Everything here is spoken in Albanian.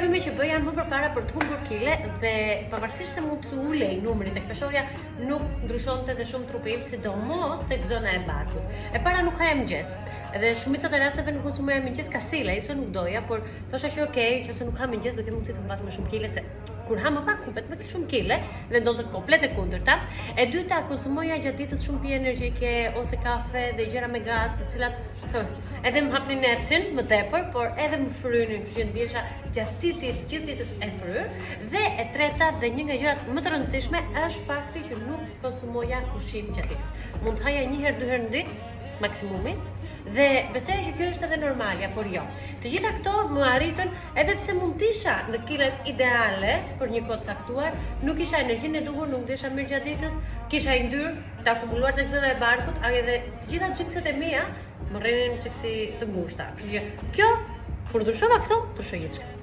gabime që bëja më përpara për të humbur kile dhe pavarësisht se mund të ulej numri tek peshorja, nuk ndryshonte dhe shumë trupi im, sidomos tek zona e barkut. E para nuk haja mëngjes. Edhe shumica të rasteve nuk konsumoja mëngjes kastile, iso nuk doja, por thosha që okay, nëse nuk ha mëngjes do kem mundësi të mbas më shumë kile se kur ha më pak humbet më shumë kile dhe ndodhet komplet e kundërta. E dyta, konsumoja gjatë ditës shumë pije energjike ose kafe dhe gjëra me gaz, të cilat edhe më hapnin nepsin më tepër, por edhe më frynin, që ndjesha gjatë gjithë ditës e fryrë. Dhe e treta dhe një nga gjërat më të rëndësishme është fakti që nuk konsumoja ushqim gjatë ditës. Mund të haja 1 herë 2 herë në ditë maksimumi. Dhe besoj që kjo është edhe normalja, por jo. Të gjitha këto më arritën edhe pse mund t'isha në kilet ideale për një kohë caktuar, nuk isha energjinë e duhur, nuk ndesha mirë gjatë ditës, kisha i ndyrë, të akumuluar tek zona e barkut, edhe të gjitha xhikset e mia më rrinin çiksi të ngushta. Kështu që kjo, kur ndryshova këto, ndryshoi gjithçka.